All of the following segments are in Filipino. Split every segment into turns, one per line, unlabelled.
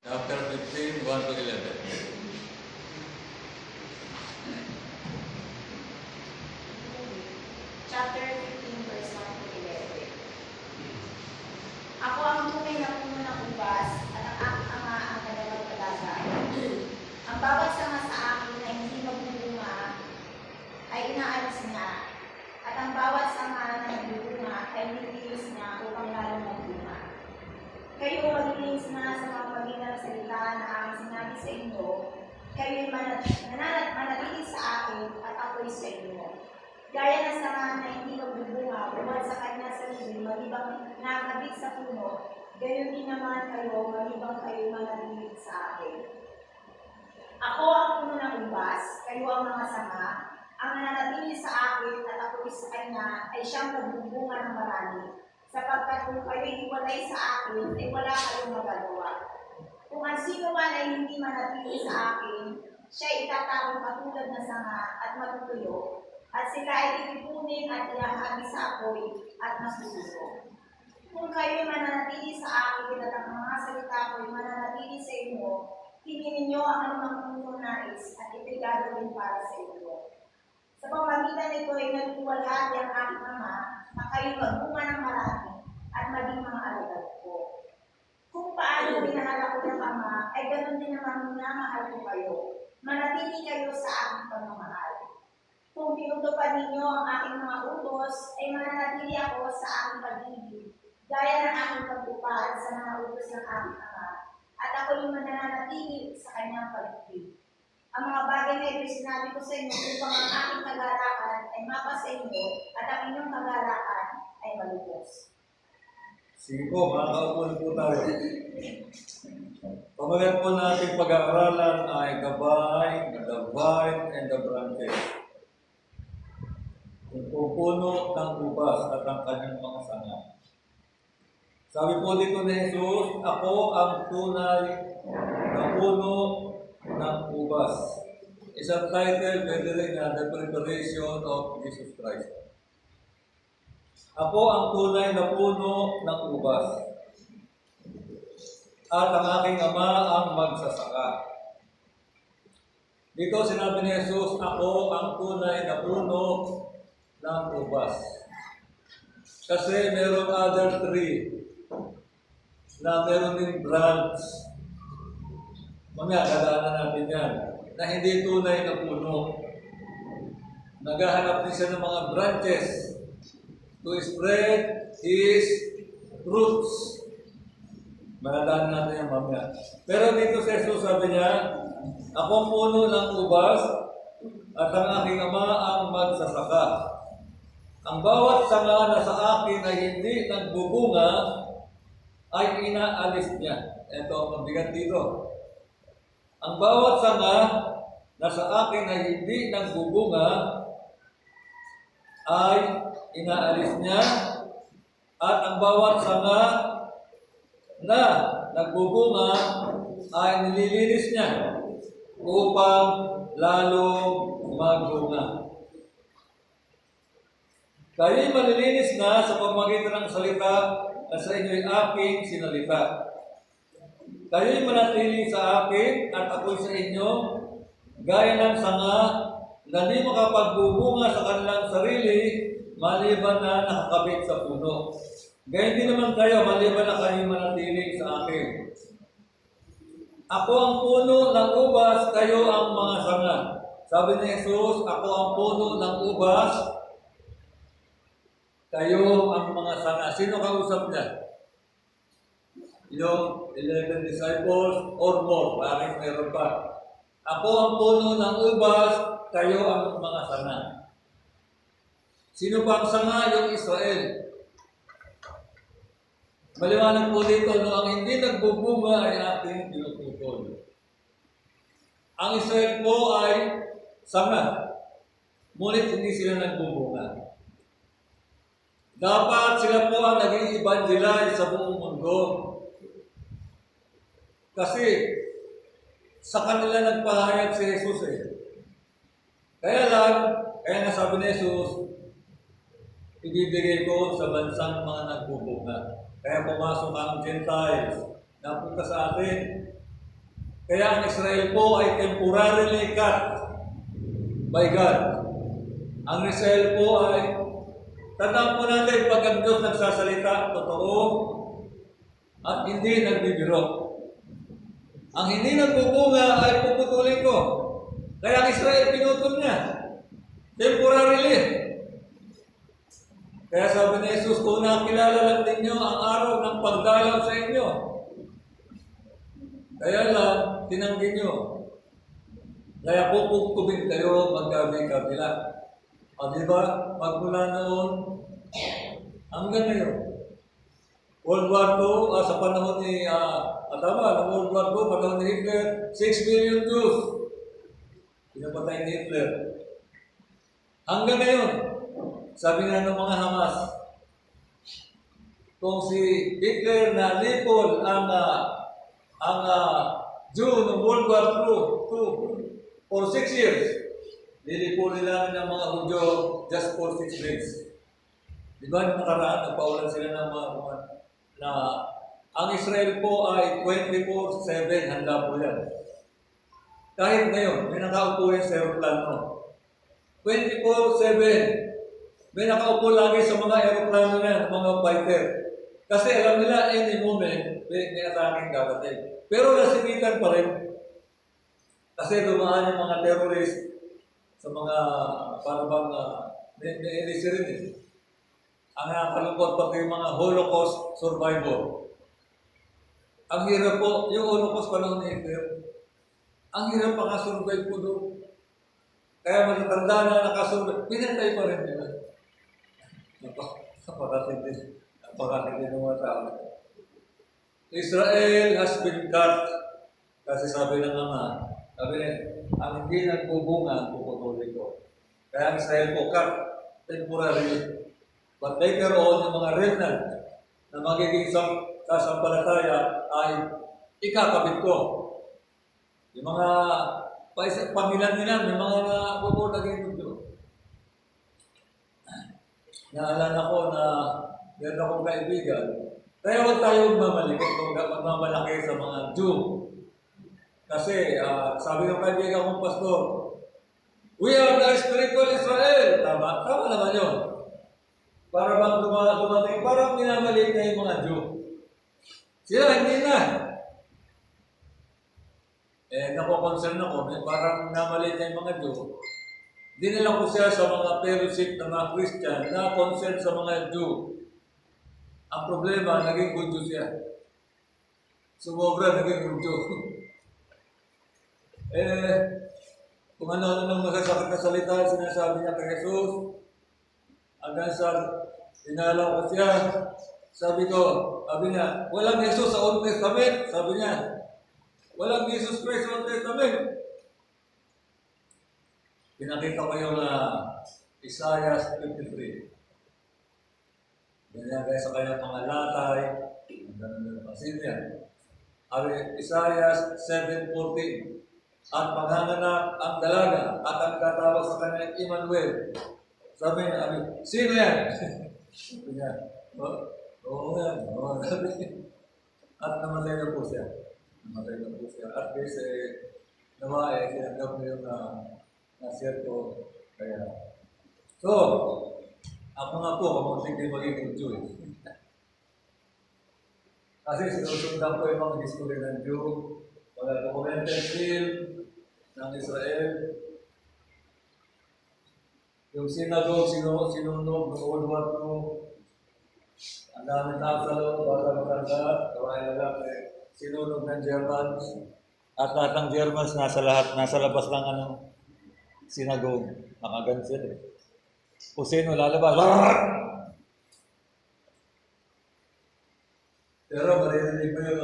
Chapter 15, 1 to 11.
Chapter 15, verse 1 to 11. Ako ang tunay na puno ng ubas at ang aking ama ang tagapagpalaga. Ang bawat sanga sa akin na hindi magbubunga ay inaalis niya, at ang bawat sanga na nagbubunga ay nililis niya upang lalong magbunga. Kayo maglinis na sa mga magilang salita na aking sinabi sa inyo, kayo'y manatili sa akin at ako'y sa inyo. Gaya ng sanga na hindi magbubunga bukod sa kanya sarili, malibang nakakabit sa puno, gayon din naman kayo, malibang kayo manatili sa akin. Ako ang puno ng ubas, kayo ang mga sanga, ang nananatili sa akin at ako'y sa kanya ay siyang nagbubunga ng marami, sapagkat kung kayo'y hiwalay sa akin, ay wala kayong magagawa. Kung ang sino man ay hindi manatili sa akin, siya itatawag katulad na sanga at matutuyo, at sila ay ipipunin at ihahagi sa apoy at masususo. Kung kayo'y mananatili sa akin at ang mga salita ko'y mananatili sa inyo, hindi ninyo ang anumang puno nais at ito'y gagawin para sa inyo. Sa pamamagitan nito ay nagluwalhati ang aking ama na kayo'y magbunga ng marami at maging mga alagad ko. Kung paano minahal ako ng ama, ay ganoon din naman minamahal ko kayo. Manatili kayo sa aking pagmamahal. Kung tinutupad ninyo ang aking mga utos, ay mananatili ako sa aking pag-ibig, gaya ng aking pagtupad sa mga utos ng aking ama, at ako yung mananatili sa kanyang pag-ibig. Ang mga bagay na ito'y sinabi ko sa inyo upang ang aking kagalakan ay mapa sa inyo at ang inyong kagalakan ay malubos.
Sige po, makakaupo po tayo. Pamagat po natin pag-aaralan ay the vine and the branches. Yung pupuno ng ubas at ang kanyang mga sanga. Sabi po dito ni Jesus, ako ang tunay na puno ng ubas. Isang title, pwede rin na The Preparation of Jesus Christ. Ako ang tunay na puno ng ubas. At ang aking ama ang magsasaka. Dito sinabi ni Jesus, ako ang tunay na puno ng ubas. Kasi merong other tree na meron din branch. Mamaya, kadaanan natin yan. Na hindi tunay na puno. Naghahanap din siya ng mga branches to spread his roots. Maladaan natin yan mamaya. Pero dito si Jesus sabi niya, ako ang puno ng ubas at ang aking ama ang magsasaka. Ang bawat sanga na sa akin ay hindi nagbubunga ay inaalis niya. Ito ang mabigat dito. Ang bawat sanga na sa akin ay hindi nagbubunga ay inaalis niya, at ang bawat sanga na nagbubunga ay nililinis niya upang lalong magbunga. Kayo'y malilinis na sa pamamagitan ng salita na sa inyo'y aking sinalita. Kayo'y manatili sa akin at ako'y sa inyo, gaya ng sanga na di makapagbubunga sa kanilang sarili, maliban na nakakabit sa puno. Gayun din naman kayo, maliban na kayo manatili sa akin. Ako ang puno ng ubas, kayo ang mga sanga. Sabi ni Jesus, ako ang puno ng ubas, kayo ang mga sanga. Sino kausap niya? Yung 11 disciples or more, parang meron pa. Ako ang puno ng ubas, kayo ang mga sanga. Sino ba ang sanga? Yung Israel. Maliwanag po dito, no, ang hindi nagbubunga ay ating pinuputol. Ang Israel po ay sanga. Ngunit hindi sila nagbubunga. Dapat sila po ang naging evangelize sa buong mundo. Kasi sa kanila nagpahayag si Jesus eh. Kaya nasabi ni Jesus, ibibigay ko sa bansang mga nagbubunga. Kaya pumasok ang Gentiles, napunta sa atin. Kaya ang Israel po ay temporarily cut by God. Ang Israel po ay, tandaan po natin, pag ang Diyos nagsasalita, totoo at hindi nagbibiro. Ang hindi nagbubunga ay puputulin ko. Kaya ang Israel pinutol niya. Temporarily. Kaya sabi ni Jesus, kung nakilala lang ninyo ang araw ng pagdalaw sa inyo, kaya lang, tinanggi nyo. Kaya pupugtubin kayo magkabi-kabila. O diba, magmula noon, hanggang ngayon. World War II, sa panahon ni, ng World War II, panahon ni Hitler, 6 million Jews. Pinapatay ni Hitler. Hanggang ngayon, sabi nga ng mga Hamas, kung si Hitler na lipol ang Jew ng World War II for 6 years, lilipulin lang ng mga Hudyo just for 6 days. Di ba yung nakaraan, nagpaulan sila ng mga na ang Israel po ay 24/7 handa po yan. Kahit ngayon, may nakaupo yan sa aeroplano. 24/7. May nakaupo lagi sa mga aeroplano na, mga fighter. Kasi alam nila, any moment, may atake darating. Pero nasigitan pa rin. Kasi dumaan yung mga terrorist sa mga parang may elisi rin eh. Ang nakakalungkot pati yung mga Holocaust survivor. Ang hirap po, yung Holocaust panahon ni Hitler, ang hirap makasurvive po doon. Kaya matatanda na nakasurvive, pinatay pa rin nila. Napakatindi ng mga tao. Israel has been cut. Kasi sabi ng Ama, sabi niya, ang hindi nagbubunga, puputulin ko. Kaya ang Israel po cut, temporary. But later on, yung mga remnant na magiging sasampalataya ay ikakabit ko. Yung mga pamilan-milan, may mga nabubunagin doon. Naalala ko na meron akong kaibigan. Kaya huwag tayo magmamalaki sa mga Jew. Kasi sabi ng kaibigan kong pastor, we are the spiritual Israel. Tama? Tama naman yun. Para bang dumating, parang minamaliit na yung mga Jew. Sila, hindi na. Nakukonsen ako, parang minamaliit na yung mga Jew. Dinala ko siya sa mga fellowship ng mga Christian na concern sa mga Jew. Ang problema, naging Hudyo siya. Sumobra, naging Hudyo. Kung ano nang masasakit na salita, sinasabi niya kay Jesus, hanggang sa dinala ko siya, sabi niya, walang Jesus sa Old Testament. Sabi niya, walang Jesus Christ sa Old Testament. Pinakita ko yung Isaiah 53. Ganyan sa kanyang mga latay, ang ganun ng pasin yan. Isaiah 7:14. At maghanganap ang dalaga at ang tatawag sa kanya Emmanuel. Sabi niya, sino yan? Sabi niya, oo yan. At namatay na po siya. At least, sinagap niya yung na-share ko. Kaya, so, ako nga po, kamuntik din magiging Jew. Kasi sinusundan ko yung mga history ng Jew, mga documented seal ng Israel, yung synagogue, sinunog, noon War II, ang dami tao sa loob, bata matanda, kawain na lang, sinunog ng Germans, at lahat ng Germans nasa labas ng synagogue, nakagan sila. Kung sino lalabas, pero maririnig mo yun,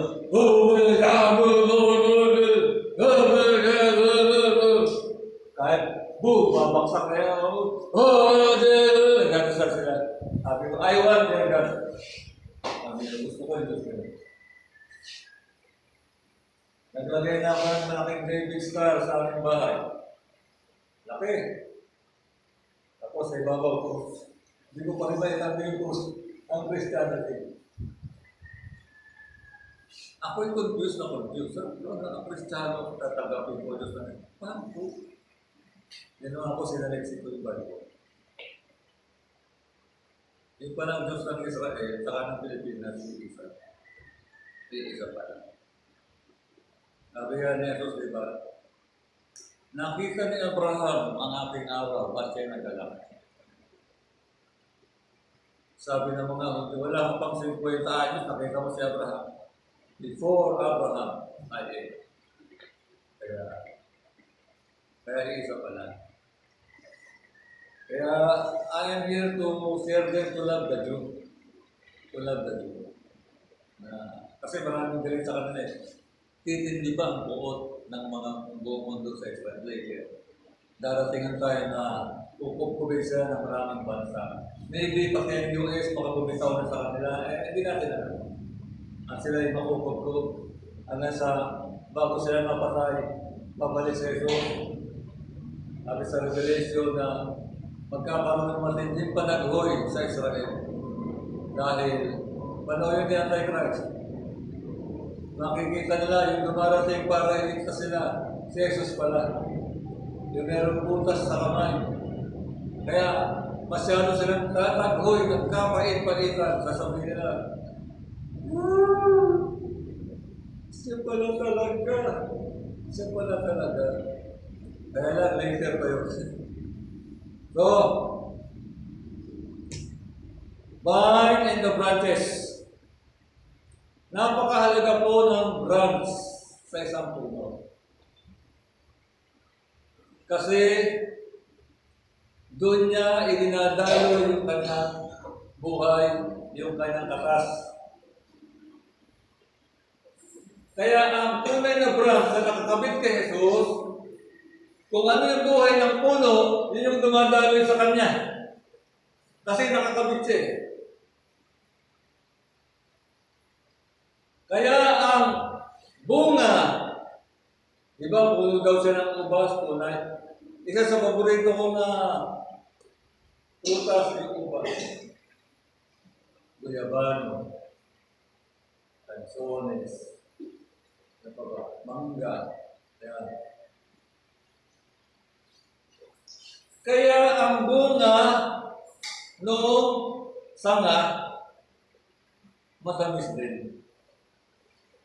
kahit, babaksak na yan, nagkatusan sila. Sabi ko, I want their God. Sabi ko, gusto ko ito sila. Naglagay na ako ng malaking David Star sa aming bahay. Laki. Tapos sa ibabaw ko, hindi ko pa rin ba itangin ko ang Christianity. Ako'y confused na confused. Sabi ko, na ang Kristiyano, tatanggapin ko Diyos na. Paano po? Ginawa ko sinalexit ko yung Bible. Yung palang Diyos ng Israel, saka ng Pilipinas, isa. Isa pala. Sabi nga ni Jesus, di ba? Nakita ni Abraham ang ating araw, ba't siya nagalak? Sabi ng mga Hudyo, wala pang 50 anyos, nakita mo si Abraham. Before Abraham, ay kaya isa pala. Kaya I am here to share them to love the Jew. To love the Jew. Kasi maraming galing sa kanila eh. Titindi ba ang buot ng mga buong mundo sa Israel? Daratingan tayo na pupupubig sila ng maraming bansa. Maybe pati ang US makapubitaw na sa kanila, hindi natin alam. Sila yung makupupub hanggang sa bago sila mapatay, babalik sa Jesus. Sabi sa Revelation na magkakaroon ng matinding panaghoy sa Israel. Dahil panahon yung Antichrist. Makikita nila yung dumarating para iligtas sila. Si Jesus pala. Yung meron butas sa kamay. Kaya masyado silang tataghoy, nagkapait-palitan. Sasabihin nila, siya pala talaga. Siya pala talaga. Kaya lang, later pa yun. So, vine and the branches. Napakahalaga po ng branch sa isang puno. Kasi doon niya idinadalo yung kanyang buhay, yung kanyang katas. Kaya ang tunay na branch na nakakabit kay Jesus, kung ano yung buhay ng puno, yun yung dumadaloy sa kanya. Kasi nakakabit siya. Kaya ang bunga, di ba, puno daw siya ng ubas, tunay. Isa sa paborito ko na prutas yung ubas. Guyabano, cansones, mangga, yan. Kaya ang bunga noong sanga, matamis din.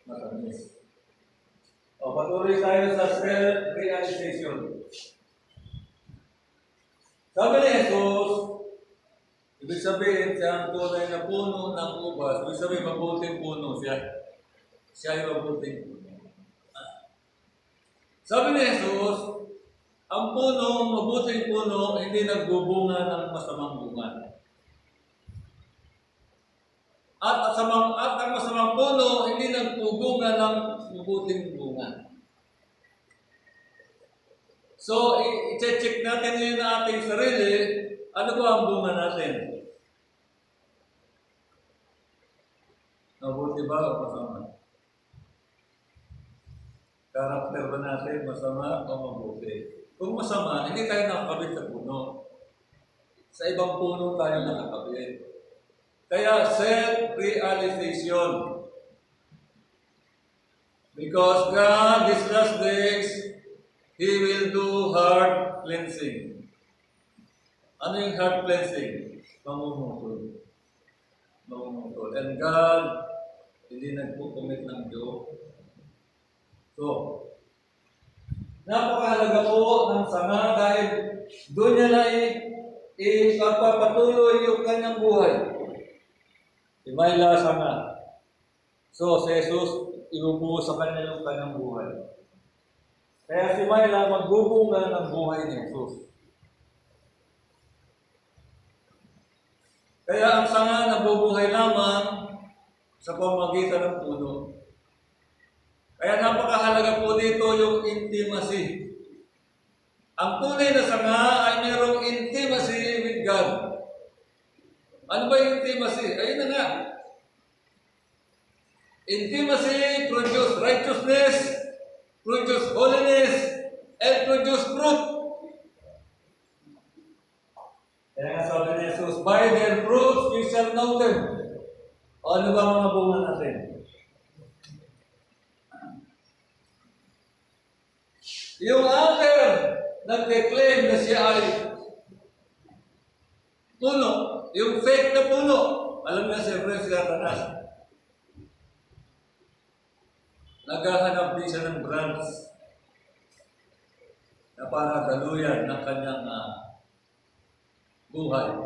Matamis. O, patuloy tayo sa self-realization. Sabi ni Jesus, ibig sabihin siya ang tunay na puno ng ubas. Ibig sabihin, mabuting puno siya. Siya yung mabuting puno. Sabi ni Jesus, ang puno, mabuting puno, hindi nagbubunga ng masamang bunga. At ang masamang puno, hindi nagbubunga ng mabuting bunga. So, i-check natin ngayon na ating sarili, ano ba ang bunga natin? Mabuti ba o masama? Karakter ba natin masama o mabuti? Kung masama, hindi tayo nakakabit sa puno. Sa ibang puno tayo nakakabit. Kaya self-realization. Because God, these last days, He will do heart cleansing. Ano yung heart cleansing? Mamumutol. Mamumutol. And God, hindi nagpukumit ng joke. So, napakahalaga po ng sanga dahil doon niya na ipagpapatuloy yung kanyang buhay. Si Myla sanga. So, si Jesus, ibubuo sa kanya yung kanyang buhay. Kaya si Myla magbubunga ng buhay ni Jesus. Kaya ang sanga nabubuhay lamang sa pamamagitan ng puno. Kaya napakahalaga po dito yung intimacy. Ang tunay na sanga ay mayroong intimacy with God. Ano ba yung intimacy? Ayun na nga. Intimacy produce righteousness, produce holiness, and produce fruit. Kaya nga sabi ni Jesus, by their fruits you shall know them. O ano ba mga bunga natin? Yung other, nagde-claim na siya ay puno. Yung fake na puno. Alam na siyempre si Satanas. Naghahanap din siya ng branch na para daluyan ng kanyang buhay.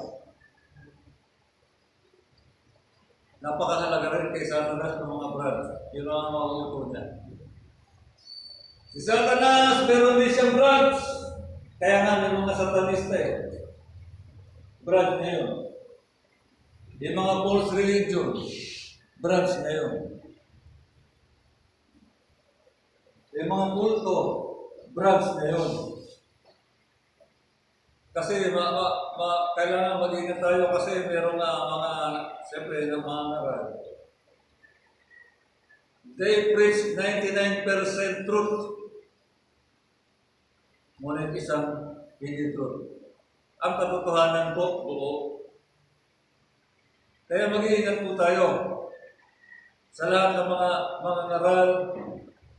Napakahalaga rin kay Satanas ng mga branch. Yun ang mauuto niya. Si Satanas, meron din siyang branch. Kaya nga may mga satanista branch na yun. Yung mga false religion, branch na yun. Yung mga kulto, branch na yun. Kasi kailangan mag-ingat tayo kasi meron mga, siyempre, ng mga ngaral. They preach 99% truth. Ngunit isang hindi truth. Ang katotohanan po, buo. Kaya mag-iingat po tayo. Sa lahat ng mga ngaral,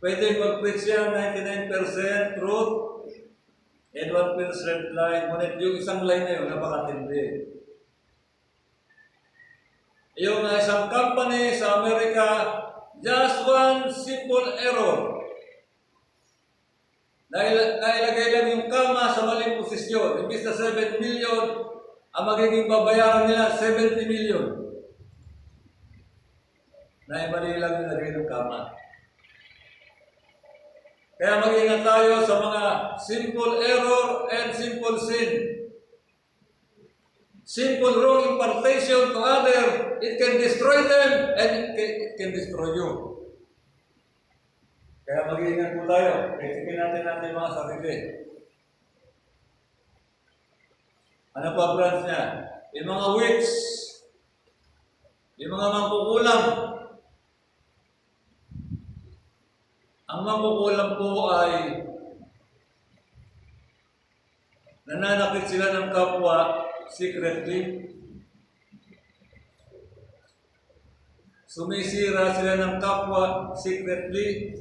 pwede mag-preach siya 99% truth and 1% lie. Ngunit yung isang lie na yun, napakatindi. Yung isang company sa Amerika, just one simple error. Nailagay lang yung kama sa maling posisyon. Imbis na 7 million, ang magiging babayaran nila 70 million. Naimali lang yung lagay ng kama. Kaya mag-ingat tayo sa mga simple error and simple sin. Simple wrong impartation to others, it can destroy them and it can destroy you. Kaya mag-iingat po tayo. Isipin natin mga sarili. Ano pa branch niya? Yung mga witch, yung mga mangkukulam. Ang mangkukulam po ay nananakit sila ng kapwa secretly. Sumisira sila ng kapwa secretly.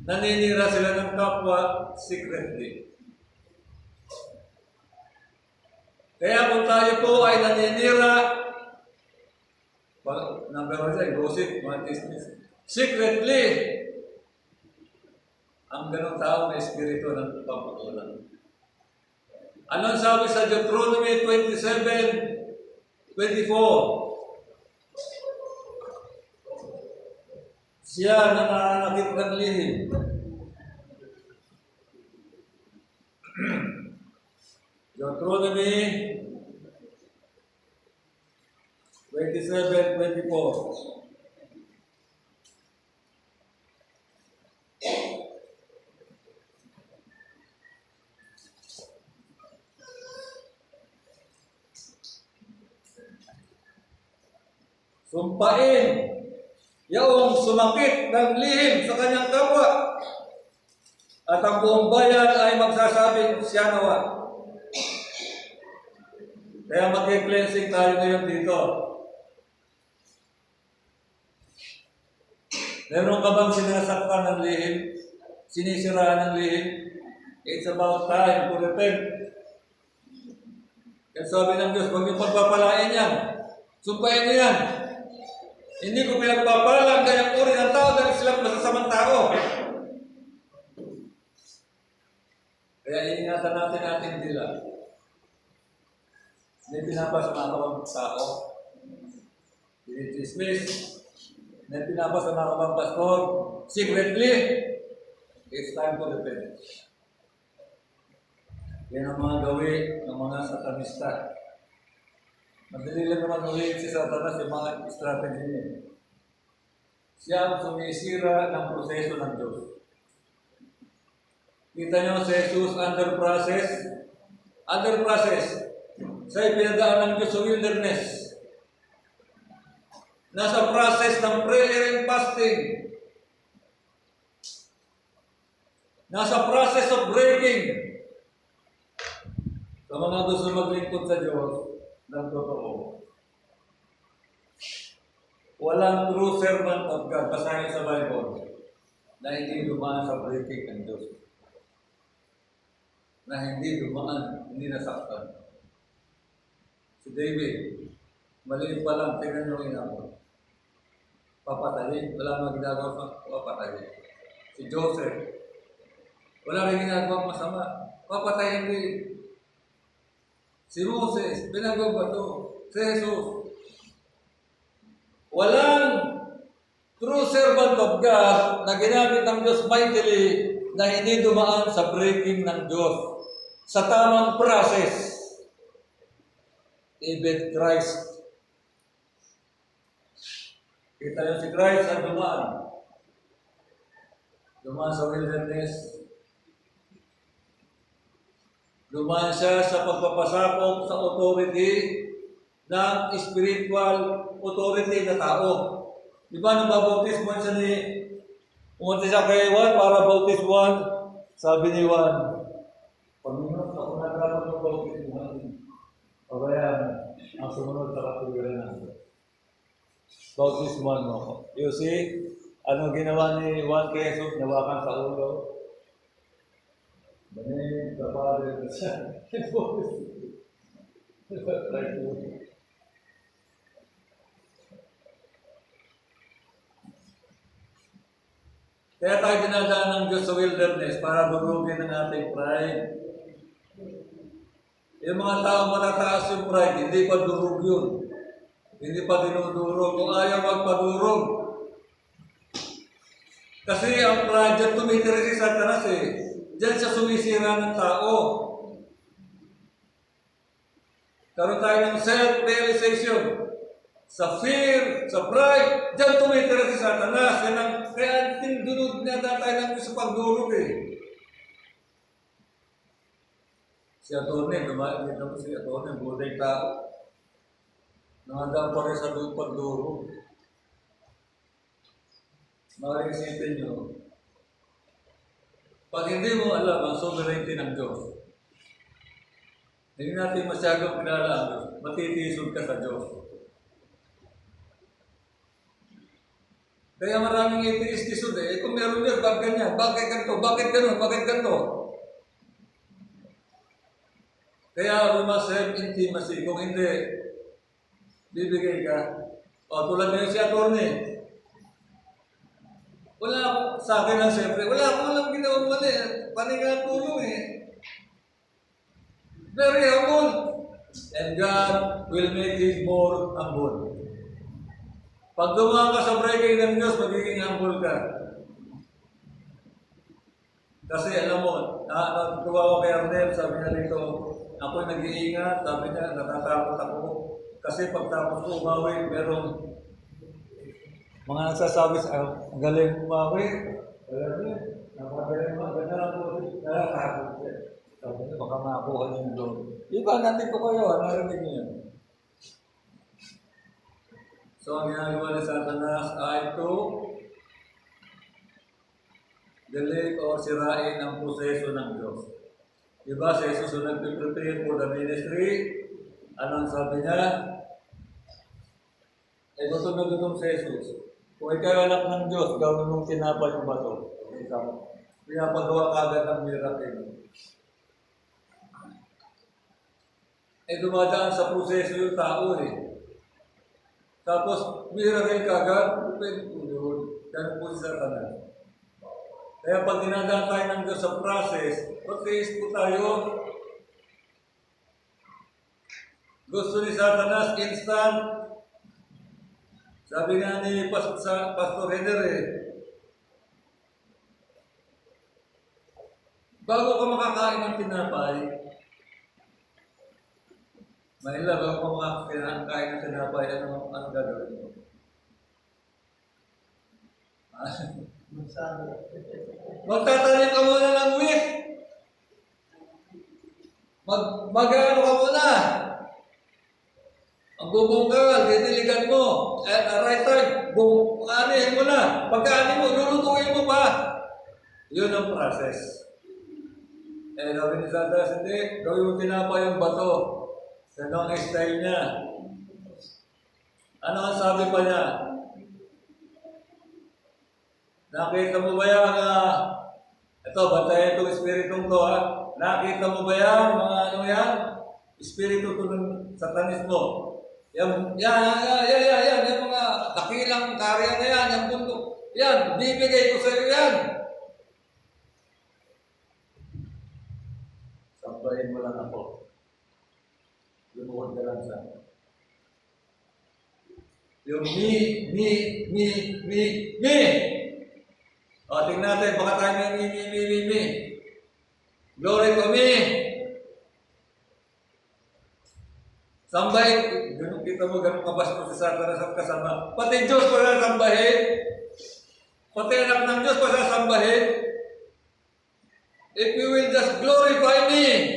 Naninira sila ng kapwa secretly. Kaya kung tayo po ay naninira, number one siya, gossip, mga business, secretly, ang ganong tao na espiritu ng pampukulan. Anong sabi sa Deuteronomy 27:24? Siya na nananakit ng lihim. Deuteronomy 27:24. Sumpain yaong sumakit ng lihim sa kanyang kapwa at ang buong bayan ay magsasabing siya nawa. Kaya mag-cleansing tayo ngayon dito. Meron ka bang sinasaktan ng lihim? Sinisiraan ng lihim? It's about time to repent. Kaya sabi ng Diyos, huwag niyo pagpapalain yan. Sumpain niyo yan. Hindi ko pinagpapalang kayang uri ng tao dahil silang masasamang tao. Kaya iingatan natin ating dila. May pinapas mga kabang tao. Dismiss. May pinapas ang mga kabang pastor. Secretly, it's time to repent. Yan ang mga gawi ng mga satanista. Madali lang naman ulit si Satanas yung mga strategy niya. Siya ang sumisira ng proseso ng Diyos. Kita niyo si Jesus under process. Under process. Siya pinadaan ng Diyos sa wilderness. Nasa process ng prayer and fasting. Nasa process of breaking. Sa mga gusto maglingkod sa Diyos, ng totoo. Walang true servant of God, basahin sa Bible, na hindi dumaan sa breaking ng Diyos. na hindi dumaan, hindi nasaktan. Si David, maliit pa lang, tingnan nyo inabot. Papatayin, wala mga ginagawa, papatayin. Si Joseph, wala rin ginagawa masama, papatayin din. Si Moses, pinagbabato. Si Jesus, walang true servant of God na ginamit ng Diyos mightily na hindi dumaan sa breaking ng Diyos. Sa tamang process. Even Christ. Kita nyo si Christ ang dumaan. Dumaan sa wilderness. Dumaan siya sa pagpapasakop sa authority ng spiritual authority na tao. Di ba nung babautismo siya ni umunti siya kay Juan para bautis Juan? Sabi ni Juan, Panginoon, ako na dapat ng bautismo. O kaya, ang sumunod sa katuwiran natin. Bautismo mo ako. You see, ano ginawa ni Juan kay Jesus? Nawakan sa ulo. Manin, kapalid na siya. Kaya tayo dinadaan ng Diyos sa wilderness para durugin ang ating pride. Yung mga tao matataas yung pride, hindi pa durug yun. Hindi pa dinudurog. Kung ayaw magpadurog. Kasi ang pride, dyan tumitira si Satanas eh. Diyan siya sumisira ng tao. Karoon tayo ng self-realization. Sa fear, sa pride, diyan tumitira si Satanas. Kaya tinudunod na tayo ng sa pagdurog eh. Si Atty. Dito po si Atty. Buday tao. Nangadaan pa rin sa pagdurog. Marisipin nyo. Pag hindi mo alam ang sovereignty ng Diyos, hindi natin masyadong pinala ang Diyos, matitisod ka sa Diyos. Kaya maraming atheistisod eh. Kung meron Diyos, bakit ganyan? Bakit ganito? Bakit gano'n? Bakit ganito? Kaya we must have intimacy. Kung hindi, bibigay ka. O tulad nyo si Atty. Wala ako, sa akin lang siyempre, wala akong alam ginawang mali. Paninga tulong eh. Very humble. And God will make it more humble. Pag dumaan ka sa breaking ng Diyos, magiging humble ka. Kasi alam mo, natuwa ko kay Arnel, sabi niya rito, ako'y nag-iingat, sabi niya, natatakot ako. Kasi pagtapos ko umawi, merong mga nagsasabi sa ang galing umawi. Alam niyo, napagaling mo, ganda lang po. Nakatakot siya. Sabi niya, baka makakuha niyo yung doon. Iba, nandito ko kayo, narinig niyo yan. So, ang ginagawa ni Satanas ay to delete o sirain ang proseso ng Diyos. Diba, si Jesus na nag-prepare for the ministry, anong sabi niya? Eh, gusto na gutom si Jesus. Kung ikaw anak ng Diyos, gawin mong tinapay yung bato. Pinapagawa ka agad ng miracle. Eh, dumadaan sa proseso yung tao eh. Tapos, miracle ka agad, pwede po yun. Ganun po sa Satanas. Kaya pag dinadaan tayo ng Diyos sa process, practice po tayo. Gusto ni Satanas, instant. Sabi nga ni Pastor Heather eh, bago ka makakain ng tinapay, Manila, bago ka makakain ng tinapay, ano gagawin mo? Magtatanim ka muna ng wheat. Mag-ano ka muna. Ang bubungkal, didiligan mo. At right side, anihin mo na. Pagka-anin mo, lulutuin mo pa. Yun ang process. Eh, gawin ni Satanas, hindi. Gawin mo tinapay yung bato. Ganun ang style niya. Ano ang sabi pa niya? Nakita mo ba yan Ito, bantayan itong espiritong to ha. Nakita mo ba yan? Mga ano yan? Espiritu to ng satanismo. Yan, yung mga dakilang karya na yan, yung bundok. Yan, bibigay ko sa iyo yan. Sabayin mo lang ako. Lumuhod ka lang sa yung me. O, tingnan natin, baka tayo me. Glory to me. Sambahin, ganun kita mo, ganun kabas mo sa Satanas at kasama. Pati Diyos pa sasambahin. Pati anak ng Diyos pa sasambahin. If you will just glorify me.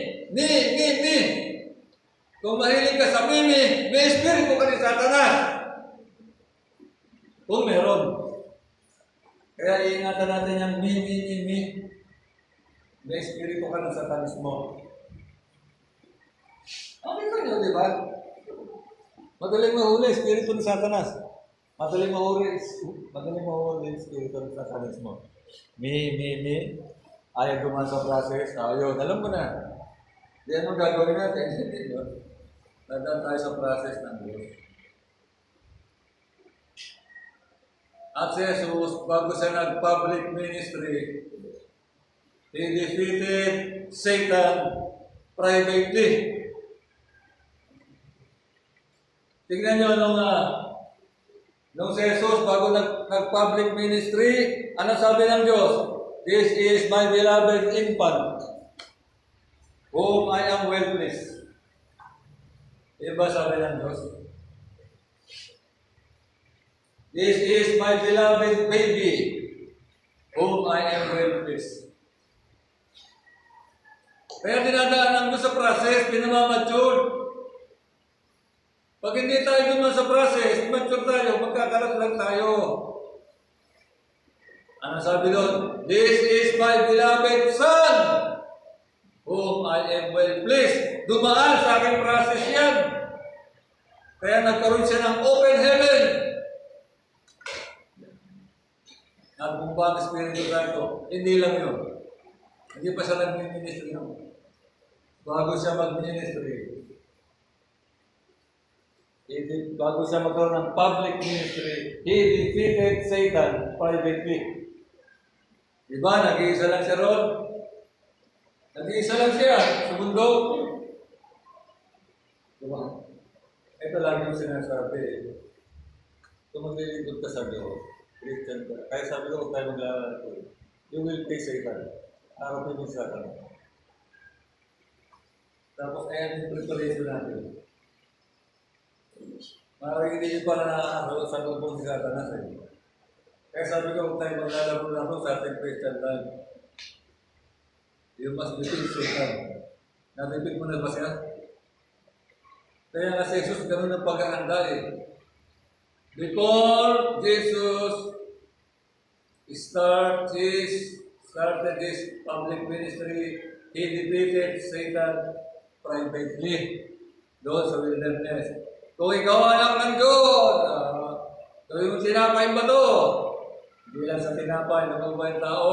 Kung mahilig ka sa me, may espiritu ka ni Satanas. Kung meron. Kaya iingatan natin yung me. May espiritu ka ng satanismo. Okay ka nyo, di ba? Madaling mahuli, espiritu ng satanas. Madaling mahuli, espiritu ng satanismo. Me. Ayaw dumaan sa process. Ayaw, alam mo na. Di ano gagawin natin? Dadaan tayo sa process ng Diyos. At si Jesus, bago siya nag-public ministry, he defeated Satan privately. Tingnan nyo nung si Jesus, bago nag-public ministry, ano sabi ng Diyos? This is my beloved infant, whom I am well pleased. Diba sabi ng Diyos? This is my beloved baby, whom I am well pleased. Kaya dinadaan ng Diyos sa process, pinamamature. Pag hindi tayo dumaan sa process, mature tayo, magkakalat lang tayo. Ano sabi doon? This is my beloved son, whom I am well pleased. Dumaan sa aking process yan. Kaya nagkaroon siya ng open heaven. Nagbumba ang Espiritu Santo. Hindi lang yun. Hindi pa siya nag-ministry nun. Bago siya mag-ministry, bago siya magkaroon ng public ministry, he defeated Satan privately. Diba? Nag-iisa lang siya ron. Nag-iisa lang siya sa mundo. Diba? Ito lang yung sinasabi. Kung maglilingkod ka sa Diyos, Christian ka. Kaya sabi ko, huwag tayo maglalaro. You will face Satan. Harapin mo sa Satan. Tapos ayan yung preparation natin. Maraming hindi nyo pala nakakaro sa lubong si Satanas eh. Kaya sabi ko, huwag tayo maglalaro sa ating Christian life. You must defeat Satan. Natipid mo na ba siya? Kaya nga si Jesus, ganun ang paghahanda eh. Before Jesus started his public ministry, he defeated Satan privately doon sa wilderness. Kung ikaw anak ng Diyos, gawin mo tinapay ba ito? Hindi lang sa tinapay, nagubay ang tao.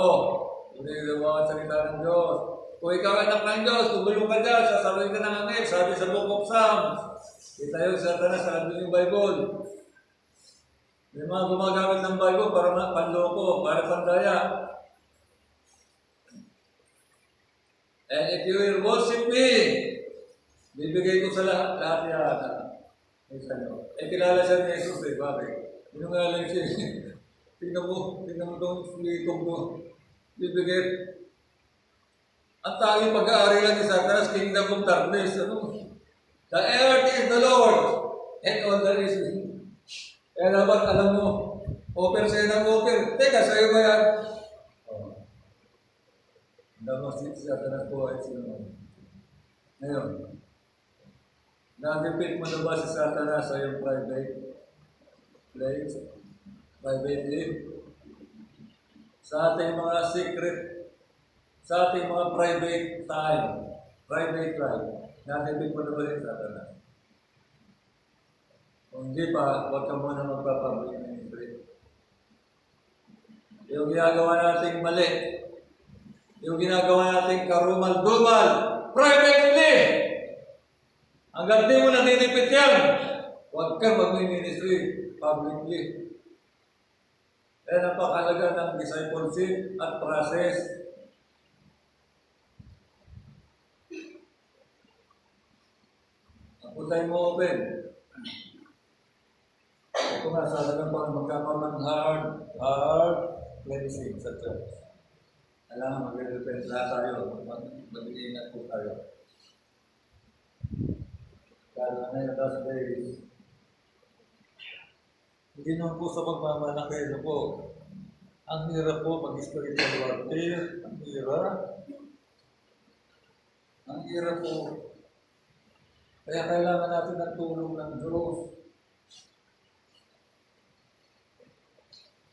Hindi gawa ang salita ng Diyos. Kung ikaw anak ng Diyos, tumulong ka dyan, sasaluhin ka ng angel, sabi sa Book of Psalms. Kita yung Satanas sa yung Bible. May mga gumagamit ng Bible para panloko, para pandaya. And if you will worship me, bibigay ko sa lahat yan. Kilala siya ni Jesus eh, bakit? Pinungalan siya. Tingnan mo itong litong mo. Bibigay. Ang tanging pag-aari lang ni Satanas, kingdom of darkness. Ano? The earth is the Lord, and all that is in it. Kaya dapat alam mo, offer sa'yo ng offer. Teka, sa'yo ba yan? Damasit siya, Satanas po ay sila. Ngayon, na-defeat mo na ba si Satanas sa iyong private place? Privately? Sa ating mga secret, sa ating mga private time, private life, na-defeat mo na ba si Satanas? Kung hindi pa, huwag ka muna magpapublic ministry. Yung ginagawa nating mali, Yung ginagawa nating karumal-dumal, privately! Hanggang di mo naninipit yan, huwag kang mag-ministry publicly. Kaya napakalaga ng discipleship at process. Putay mo open. Ito nga, sana lang pag magkakaroon ng hard cleansing sa church. Alam, mag-repent lahat tayo. Mag-iingat po tayo. Lalo na yung last days. Hindi naman po sa pagmamalaki. Ano po? Ang hirap po mag-spiritual warfare. Ang hirap. Ang hirap po. Kaya kailangan natin ng tulong ng Diyos.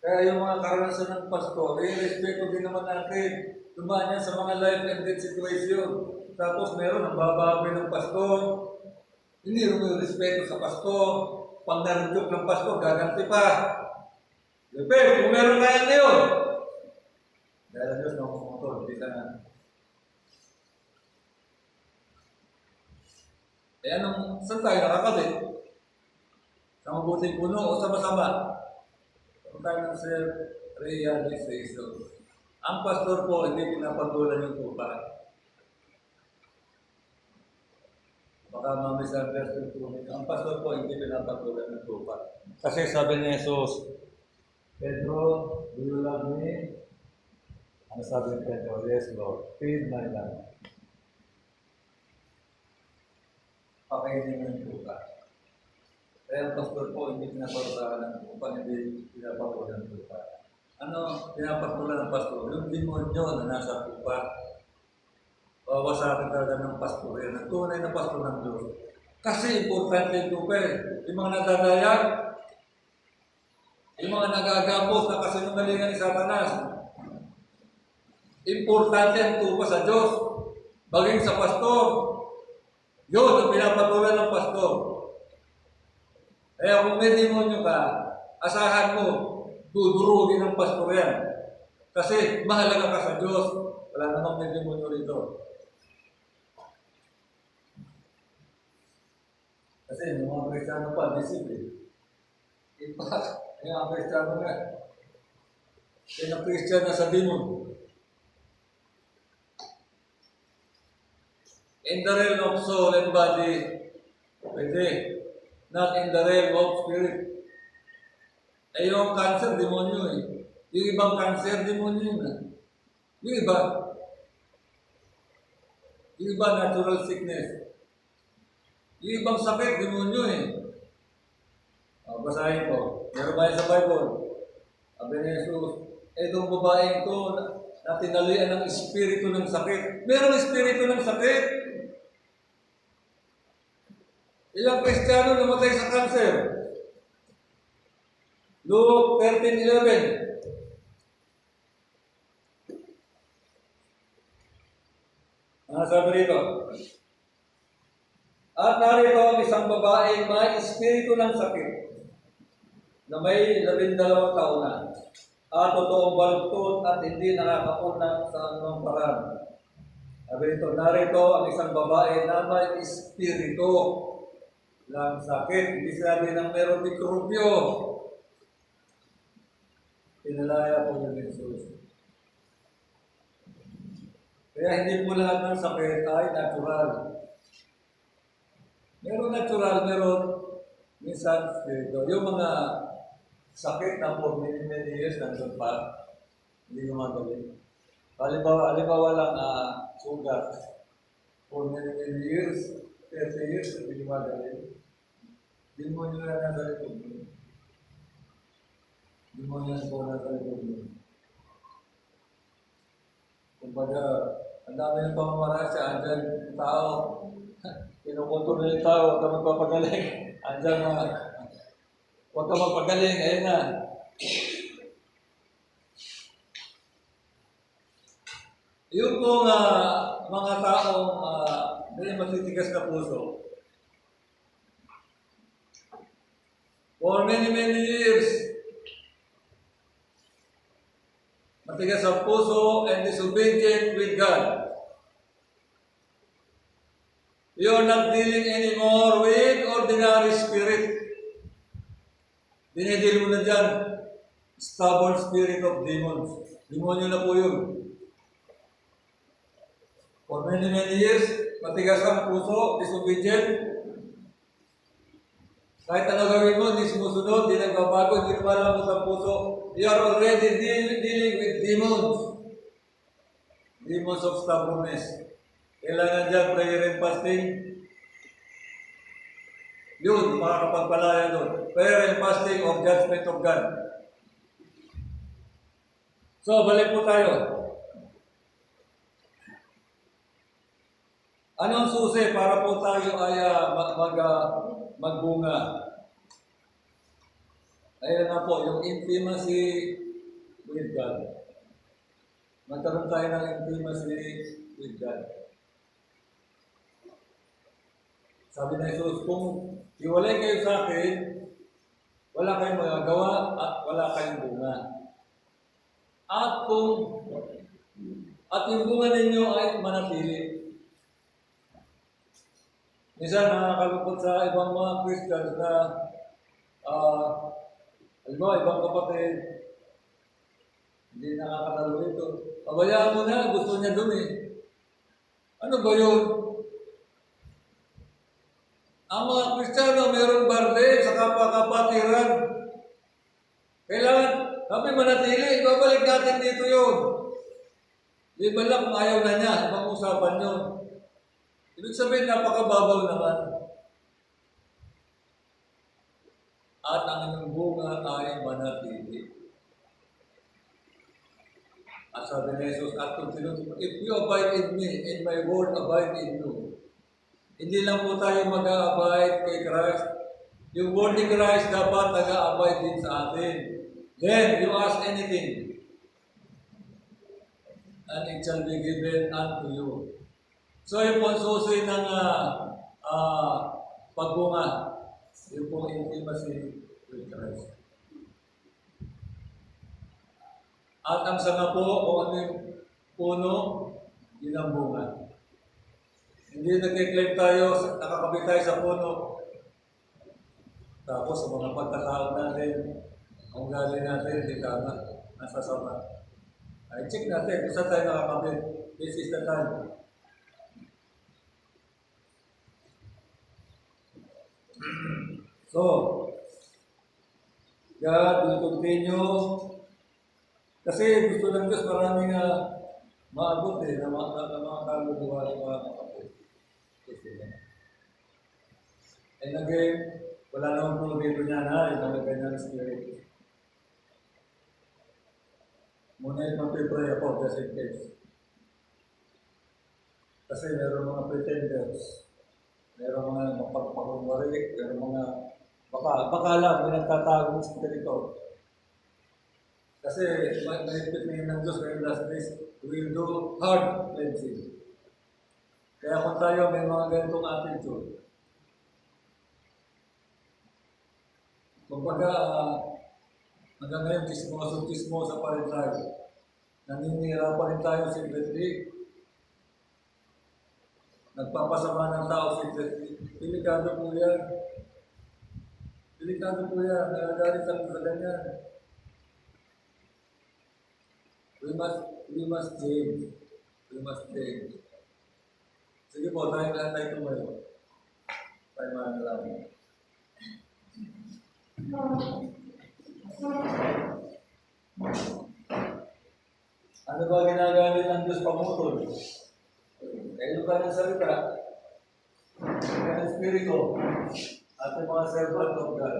Kaya yung mga karanasan ng pastor, respeto din naman natin. Dumaan yan sa mga life and death situation. Tapos meron ang babawi ng pastor. Hindi rin respeto sa pastor. Pag narunjok ng pastor, gaganti pa. Depende, kung meron kaya na yun. Dahil ang Diyos, motor, hindi ka na. Eh anong, saan tayo nakakabit? Sa mabuting puno o sa masama? Kung tayo ng self-realization. Ang pastor po, hindi pinapatulan yung tupa. Baka ma-misunderstood po. Ang pastor po, hindi pinapatulan yung tupa. Kasi sabi ni Jesus, Pedro, do you love me? Ano sabi ni Pedro? Yes, Lord. Feed my lamb. Pakainin mo yung tupa. Kaya ang pastor po, hindi pinapatulan ng tupa, hindi pinapatulan ng tupa. Ano pinapatulan ng pastor? Yung demonyo na nasa tupa. Wawasakin talaga ng pastor yan. Ang tunay na pastor ng Diyos. Kasi importante yung tupa eh. Yung mga nadadayag, yung mga nagagapos na kasinungalingan ni Satanas. Importante ang tupa sa Diyos. Baging sa pastor. Yun ang pinapatulan ng pastor. Kaya kung may demonyo ka, asahan mo, dudurugin ng pastor yan. Kasi mahalaga ka sa Diyos. Wala namang may demonyo rito. Kasi yung mga Kristiyano pa, discipline. In fact, yung mga Kristiyano nga, Kristiyano na sa demon. In the realm of soul and body, pwede. Not in the realm of spirit. Eh yung cancer, demonyo eh. Yung ibang cancer, demonyo yun eh. Yung iba natural sickness. Yung ibang sakit, demonyo eh. Basahin ko. Meron ba sa Bible? Sabi ni Jesus, itong babaeng to, na tinalian ng espiritu ng sakit. Merong espiritu ng sakit. Ilang Kristiyano namatay sa cancer? Luke 13:11. Sabi rito, at narito ang isang babaeng may espiritu ng sakit na may 12 taon na at totoong baluktot at hindi nakakapunang sa anumang paraan. Sabi rito, narito ang isang babae na may espiritu ng sakit. Hindi sabi ng meron mikrobyo. Pinalaya po ng Jesus. Kaya hindi po lahat ng sakit ay natural. Meron natural, meron minsan spirito. Yung mga sakit na for many years nandun pa, hindi gumagaling. Halimbawa lang sugat. For many years, 30 years, hindi gumagaling. Hindi mo nyo na nasa likod mo. Hindi mo nyo nasa likod mo. Kumbaga, ang dami ng pamamarasya, andyan yung tao. Pinukontrol na yung tao, huwag ka magpapagaling. Andyan huwag ka magpagaling, ayun na. Yung pong mga taong may matitigas na puso, for many years, matigas ang puso, and disobedient with God. You are not dealing anymore with ordinary spirit. Dinidil mo na dyan, stubborn spirit of demons. Demonyo na po yun. For many, many years, matigas ang puso, disobedient. Kahit ano gawin mo, hindi sumusunod, hindi nagbabago, hindi lumalambot ang puso. You are already dealing with demons. Demons of stubbornness. Kailangan dyan prayer and fasting. Yun, makakapagpalaya doon. Prayer and fasting of judgment of God. So, balik po tayo. Anong susi para po tayo ay magbunga? Ayan na po, yung intimacy with God. Magkaroon tayo ng intimacy with God. Sabi na Jesus, kung iwalay kayo sa akin, wala kayong magagawa at wala kayong bunga. At yung bunga ninyo ay manatili. Minsan nakakalungkot sa ibang mga Christians na ibang kapatid, hindi nakakatalo ito. Pabayaan mo na, gusto niya dun eh. Ano ba yun? Ang mga Kristiyano, mayroong barde sa kapwa-kapatiran. Kailangan kami manatili, babalik natin dito yun. Di ba lang kung ayaw na niya, ibang usapan yun. Ibig sabihin, napakababaw naman. At ang inyong bunga ay manatili. At sabi ni Jesus, at kung tinutupan, if you abide in me, and my word abide in you, hindi lang po tayo mag-a-abide kay Christ. Yung word ni Christ dapat nag-a-abide din sa atin. Then, you ask anything, and it shall be given unto you. So, yung po susi ng pagbunga, yung po intimacy with Christ. At ang sanga po, kung ano yung puno, yun ang bunga. Hindi nag-claim tayo, nakakabit tayo sa puno. Tapos sa mga pagkatao natin, ang galing natin, hindi tama, nasa sama. Ay, check natin kung saan tayo nakakabit. This is the time. So, God will continue. Kasi gusto ng Diyos maraming maabot na mga kaluluwa ng mga kapatid. And again, wala namang problema niya na ilalagay ng Spirit. Muna yung mag-pray ako just in case. Kasi meron mga pretenders, meron mga mapagpakunwari, meron mga baka lang, may nagtatagong spirito. Kasi may ipitningin ng Diyos ngayong last days, we will do hard cleansing. Kaya kung tayo may mga ganitong attitude, kumbaga, hanggang ngayon, chismosa pa rin tayo. Naninira pa rin tayo secretly. Nagpapasama ng tao secretly. Delikado po yan. Delikado po yan. Nagagalit ako sa ganyan. We must change. We must change. Sige po, tayo lahat tayo tumayo. Tayo manalangin. Ano ba ginagamit ng Diyos pamutol? Kayo ka ng salita, ka ng Espiritu, at yung mga servant of God.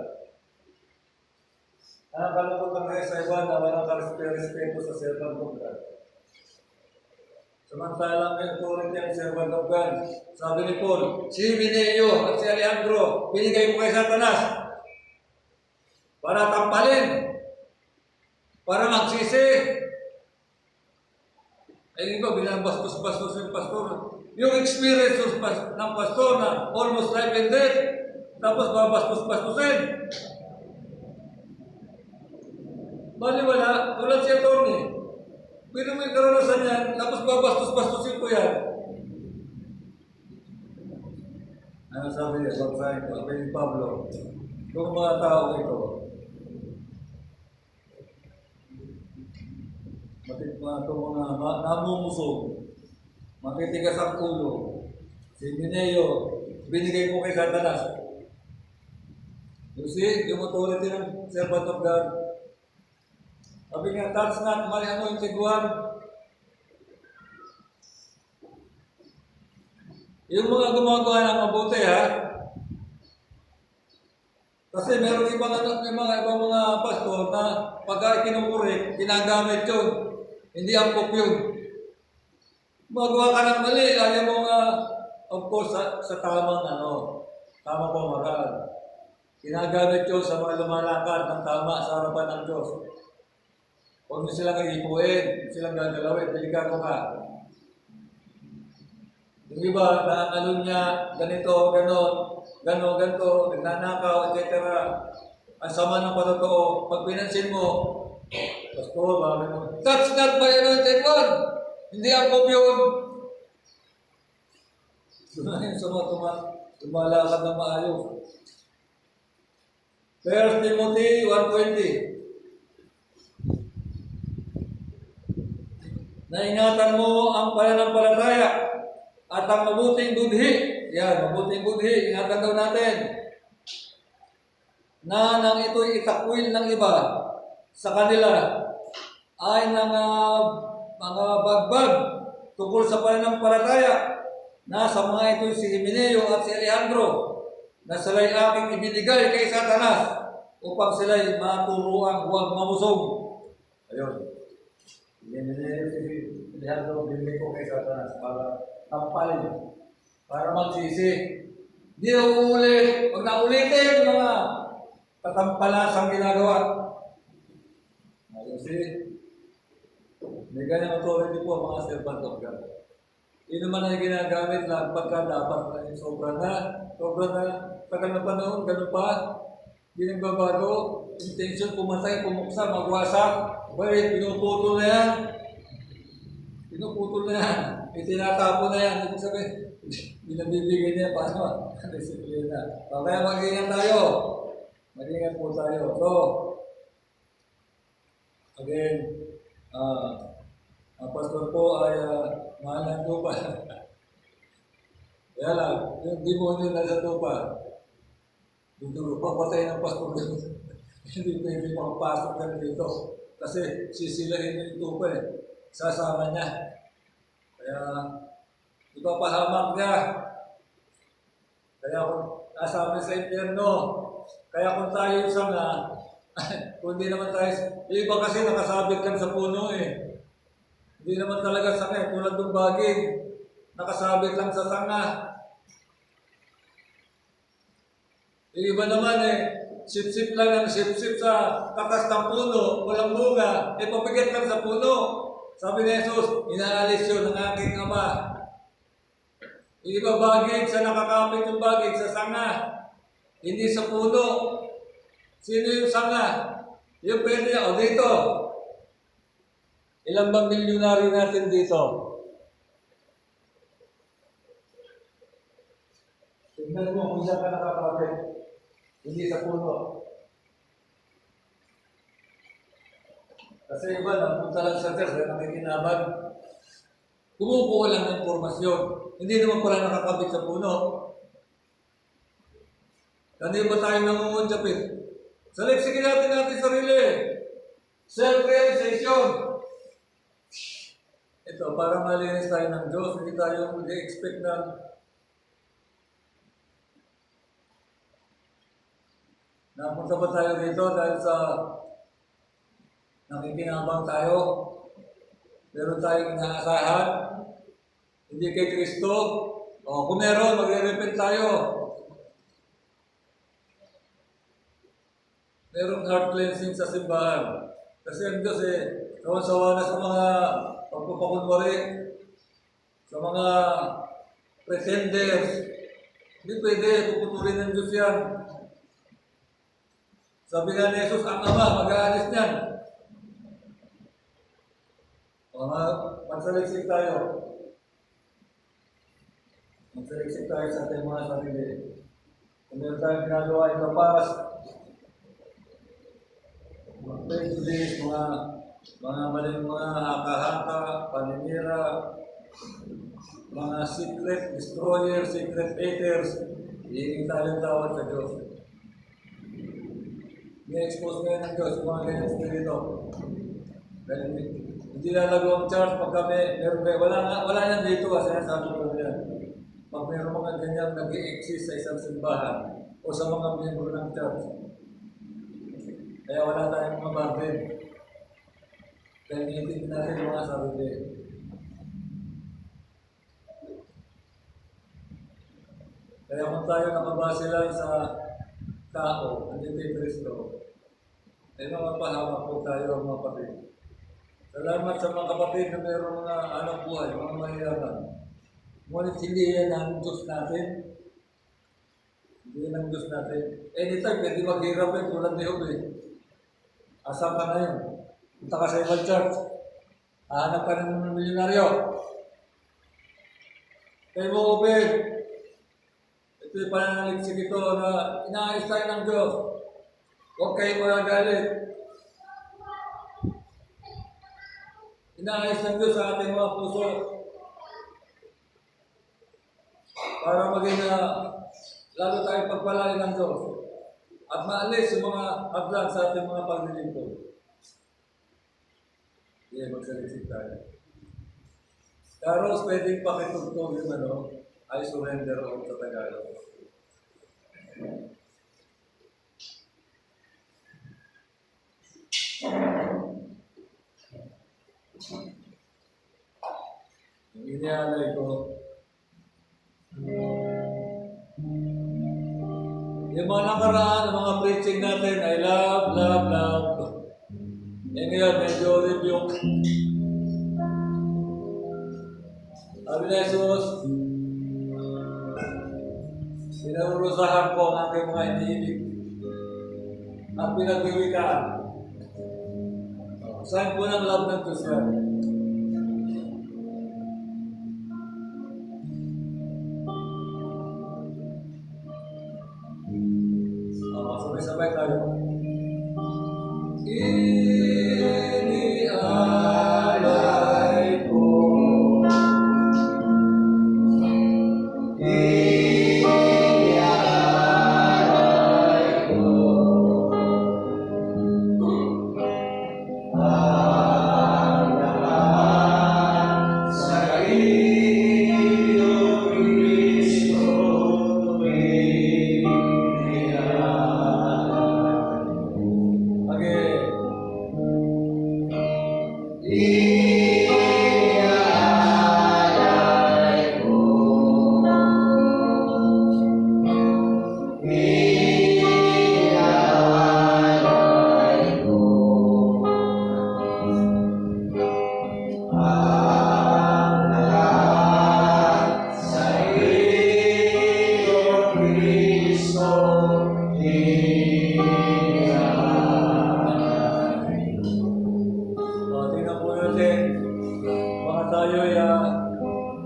Nakakalungkot lang kayo sa iba na walang respeto sa servant of God. Samantalang may authority ang servant of God. Sabi ni Paul, si Mineo at si Alejandro, binigay ko kay Satanas para tampalin, para magsisi. Ay iba, bilang bastos-bastos yung pastor. Yung experience ng pastor na almost life and death, tapos babastos-bastosin. Bali wala, tulad si attorney. Pwede mo yung karanasan yan, tapos babastos-bastosin ko yan. Ano sabi niya, sabi ni Pablo, yung mga tao ito, itong mga namumusog, matitigas ang ulo, si Mineo, binigay mo kay Satanas. You see, yung authority ng servant of God. Sabi nga, touch not my anointed one. Yung mga gumagawa ng mabuti, ha? Kasi meron ibang mga pastor na pagka kinukurik, ginagamit yun. Hindi angkop yun. Magawa ka ng mali, ayaw mo nga, of course, sa tamang tamang pamagal. Ginagamit yun sa mga lumalakad ng tama sa harapan ng Diyos. Huwag mo silang iipuin, silang gagalawin, delikado ka. Yung iba, naangalon niya, ganito, ganon, ganito, nagnanakaw, etc. Ang sama ng patotoo, pag pinansin mo, Pastor, bakit mo? Touch not my anointed one! Hindi ako yun! Sunahin sa mga tumalakad na maayos. 1 Timothy 1:20. Naingatan mo ang pananampalataya at ang mabuting budhi. Yan, mabuting budhi. Ingatan daw natin. Na nang ito'y itakwil ng iba sa kanila ay mga bagbag tungkol sa pananampalataya na sa mga ito si Himeneo at si Alejandro na sila'y aking ibinigay kay Satanas upang sila'y maturuang huwag mamusog. Ayun. Himeneo si Alejandro binigay ko kay Satanas para tampalin, para magsisi. Hindi na uulit. Huwag na ulitin mga katampalasang ginagawa. Kasi may ganyan authority po mga servant of God. Yun naman ay ginagamit lang pagka dapat na yung sobra na, tagal na panahon, ganun pa, hindi nagbabago, intention pumatay, pumuksa, magwasak, wait, pinuputol na yan, itinatapo na yan, ibig sabihin, binabibigay niya, paano? Disiplina. Kaya mag-ingat tayo, mag-ingat po tayo. So, again, ang pastor po ay mahal ng tupa. Kaya lang, yung demonyo na sa tupa, duduro, papatay ng pastor doon. Hindi pwede makapasok ka dito. Kasi sisilahin yung tupa sasama niya. Kaya, ipapahamak niya. Kaya kung nasabi sa impyerno, kaya kung tayo isang kung hindi naman tayo, yung iba kasi nakasabit lang sa puno Hindi naman talaga sanga tulad ng baging, nakasabit lang sa sanga. Yung iba naman sip-sip lang ng sip-sip sa takas ng puno, walang bunga, pabigat lang sa puno. Sabi ni Jesus, inaalis yun ng aking Ama. Yung iba baging, sa nakakapit yung baging sa sanga, hindi sa puno. Sino yung sanga? Yung pwede niya, dito. Ilang bang milyonaryo natin dito? Tignan mo kung saan ka nakakapit. Hindi sa puno. Kasi iba, napunta lang sa church, nakikinabag. Kumukuha lang ng informasyon. Hindi naman pala nakakapit sa puno. Kanina ba tayo nangungunsapit? Saliksik natin sarili. Self-realization. Ito, para malinis tayo ng Diyos, hindi tayo mag-expect na napunta pa tayo dito dahil sa nakikinabang tayo. Meron tayong inaasahan. Hindi kay Kristo. Kung meron, magre-repent tayo. Merong heart cleansing sa simbahan. Kasi ang Diyos sawa-sawa na sa mga pagpapakunwari, sa mga pretenders. Hindi pwede, puputulin ng Diyos yan. Sabi nga ni Jesus, ang Ama, mag-aalis niyan. Mga magsaliksik tayo. Magsaliksik tayo sa ating mga sarili. Kung meron tayong ginagawa ito para mga prejudice, mga maling mga haka-haka, paninira, mga secret destroyers, secret haters, hihingi tayo ng tawad sa Diyos. I-expose ngayon ng Diyos yung mga ganyan spirito. Dahil hindi lalago ang church pag kami, wala yan dito, sinasabi ko yan. Pag meron mga ganyan nag-i-exist sa isang simbahan o sa mga miyembro ng church. Kaya wala tayong mga burden. Kaya iniintindi natin yung mga sarili. Kaya kung tayo nakabase lang sa tao, hindi kay Kristo, ay mapapahamak po tayo mga kapatid. Salamat sa mga kapatid na mayroong mga anak buhay, mga mahiyaman. Ngunit hindi yan ang Diyos natin. Hindi yan ang Diyos natin. Anytime, pwede maghirap eh, tulad ni Job eh. Asam ka na yun. Punta ka sa ibang church. Hahanap ka ng milyonaryo. Kaya mo, Obed, ito yung pananaliksik ito na inaayos tayo ng Diyos. Huwag kayo magagalit. Inaayos ng Diyos sa ating mga puso para maging lalo tayong pagpalain ng Diyos at maalis yung mga hadlang sa ating mga paglilingkod. Hindi, magsaliksik tayo. Carols, pwedeng pakitugtog yung I surrender all sa Tagalog. Yung inialay ko, yung mga nakaraan, mga preaching natin, I love, love, love. Eh ngayon, medyo rebuke. Sabi na Jesus, pinarurusahan ko ang aking mga iniibig at pinagwiwikaan. Saan po ng love ng Diyos yan? Sabay-sabay tayo. Inialay ko.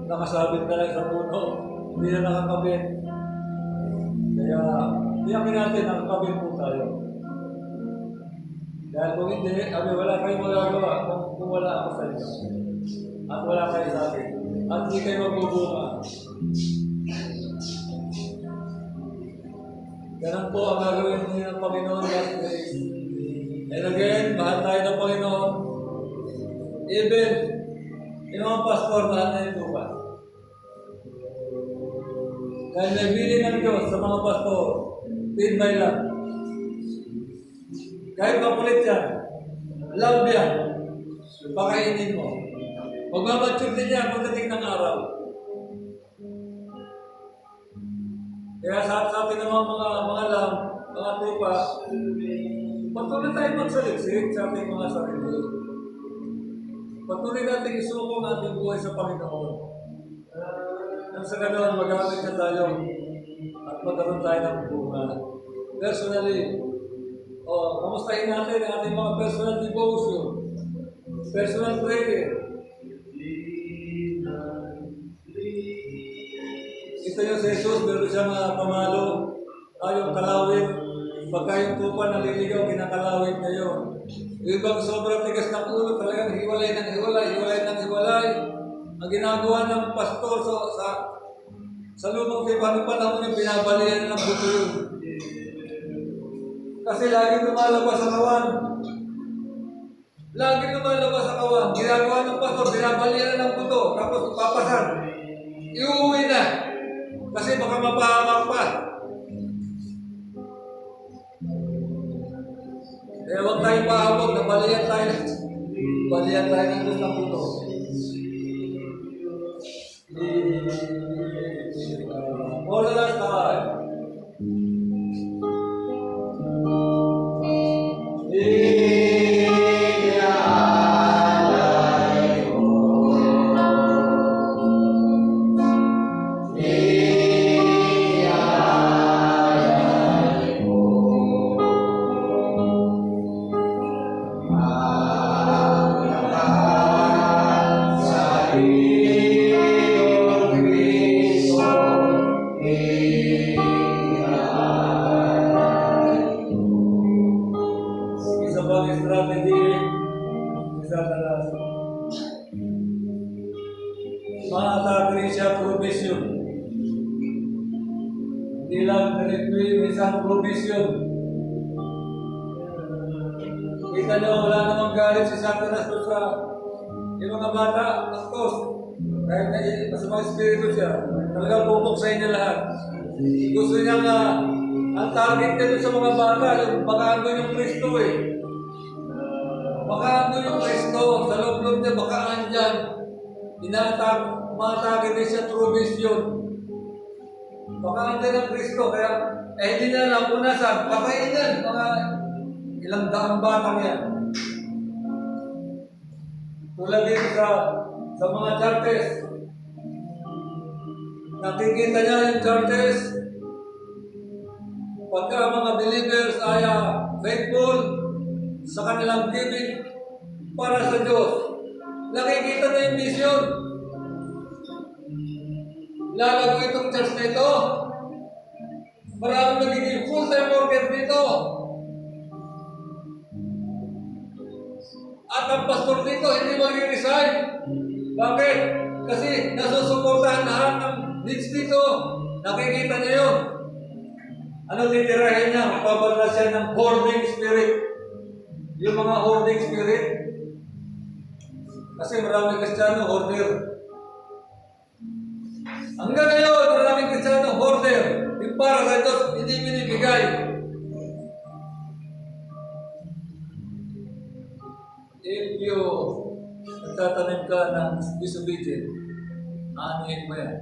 Nakasabit na lang sa puno, hindi na nakakabit. Kaya, tiyakin natin, nakakabit po tayo. Dahil kung hindi, wala kayong magagawa kung wala ako sa inyo. At wala kayo sa akin. At hindi kayo magbubunga. Ganun po ang gagawin ng Panginoon last days. And again, mahal tayo ng Panginoon. Even, yung mga pastor, mahal na ito ba? Dahil nabili ng Diyos sa mga pastor, tinbay lang. Kahit makulit yan, love yan, pakainin mo. Magmamature din yan pagdating ng araw. Kaya sa atin ng mga lam, mga tupa, patuloy tayo magsaliksik sa ating mga sarili. Patuloy natin isuko ang ating buhay sa Panginoon. Nang sa ganoon, magamit na tayo at magkaroon tayo ng bunga. Personally, kamustahin natin ang ating mga personal devotion, personal prayer, Ito yung si Jesus, meron siyang pamalo. Yung kalawit. Pagka yung tupa naliligaw, kinakalawit na yun. Yung ibang sobrang tigas ng ulo, talagang hiwalay ng hiwalay, hiwalay ng hiwalay. Ang ginagawa ng pastor sa lumang panahon yung binabalian ng buto yun. Kasi lagi lumalabas sa kawan. Lagi lumalabas sa kawan. Ginagawa ng pastor, binabalian ng buto. Tapos papasan. Iuwi na. Kasi baka mapahamak pa. Kaya huwag tayong pahabog na balian tayo. Balian tayo ng Diyos ng buto. For the last time. Isa pang strategy sa talas. Maatake siya provision. Hindi lang ganito isang provision. Kita nyo, wala namang galit si Satanas doon sa yung mga bata, of course. Kahit na masamang espiritu siya, talagang pupuksain niya lahat. Gusto niya nga, ang target niya doon sa mga bata, yung baka andun yung Kristo eh. Baka andun yung Kristo, sa loob-loob niya, baka andyan. Mga target niya siya through vision. Baka andyan ang Kristo, kaya hindi na alam kung nasaan, patayin yan, mga ilang daang batang yan. Tulad dito sa mga churches. Nakikita niya yung churches. Pagka mga believers ay faithful sa kanilang giving para sa Diyos, nakikita na yung mission. Lalago itong church na ito. Maraming nagiging full-time worker dito. At ang pastor dito hindi mag-resign. Bakit? Kasi nasusuportahan lahat ng needs dito. Nakikita niyo yun. Ano titirahin niya? Magpapala siya ng hoarding spirit. Yung mga hoarding spirit. Kasi maraming Kristiyano hoarder. Hanggang ngayon, maraming Kristiyano hoarder. Yung para sa Diyos, hindi binibigay. If you nagtatanim ka ng disobedient, aanihin mo yan.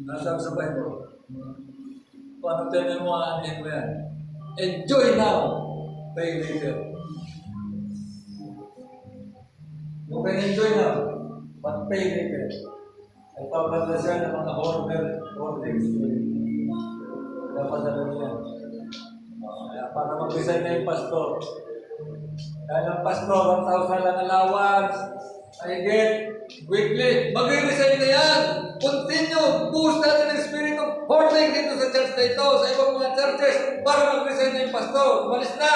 Nasabi sa Bible, paano tanim mo, aanihin mo yan? Enjoy now, pay later. You can enjoy now, but pay later. Nagpapadala siya ng mga hoardings. Napadala niya. Para mag-resign na yung pastor. Dahil ang pastor, 1,000 lang allowance. I get weekly. Mag-resign na yan. Continue. Boost natin ang spirit of hoarding dito sa church na ito, sa ibang mga churches, para mag-resign na yung pastor. Malis na.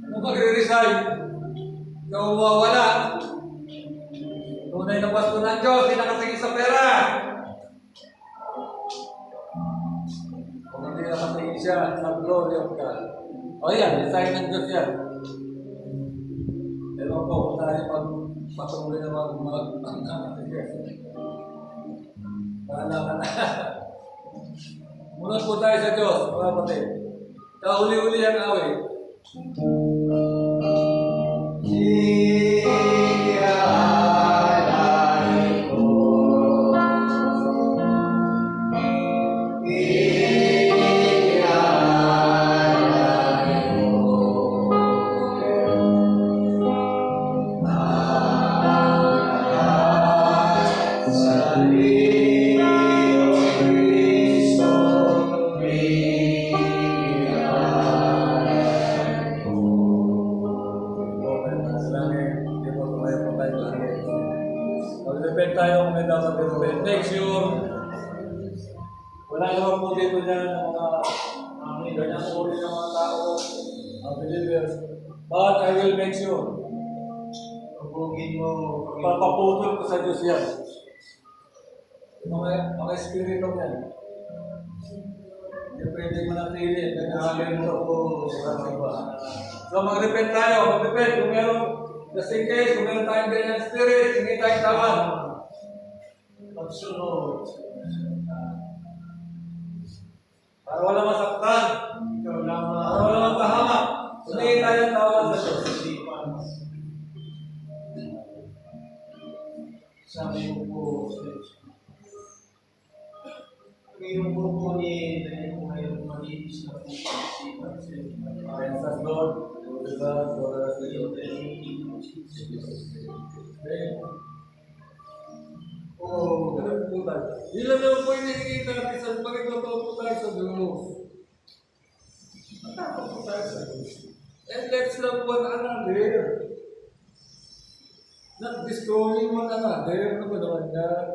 Ano mag-resign? Ikaw mawawala. Tunay na pastor ng Diyos, hindi nakatingin sa pera. Kung hindi nakatingin siya sa glory of God. O yan, design ng Diyos yan. Pero po, kung tayo patuloy na bahala ka na. Munod po tayo sa Diyos, mga kapatid. Kauli-uli ang awit. Make sure wala naman po dito dyan ng mga ganyang uri ng mga tao, mga believers. But I will make sure. Papaputol ko sa Diyos yan. Mga espiritu yan. Hindi pwede manatili. Nagkakalin ko sa iba. So mag-repent tayo. Mag-repent. Kung meron, just in case, kung meron tayong ganyan spirit, hindi tayong tama. Magsunod. Para wala masaktan. Para wala mapahamak. Hindi tayo tawag sa Diyos.
Sabi ko po, ngayon po po ni dahil po ngayon malinis na po sipat sa iyo.
Praise the Lord. Praise God. Praise the Lord.
Oh,
Ganun po tayo. Ilan naman po hinihingi natin sa pagkakataon po tayo sa Diyos. Matakot po tayo sa Diyos. And let's love one another. Not destroying one another. Ano ba naman yan?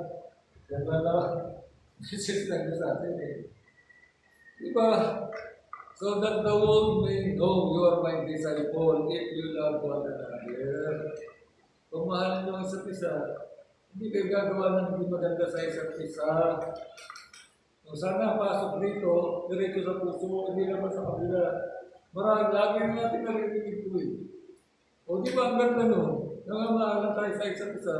Yan na lang. Message lang sa atin eh. Diba? So that the world may know you are my disciple if you love one another. Kung mahalin nyo ang isa't isa, hindi kayo gagawa ng hindi maganda sa isa't isa. Kung sana pasok dito, diretso sa puso, hindi naman sa kabila. Maraming lagi natin narinig ito eh. O di ba ang ganda nun? Nangamahalan tayo sa isa't isa.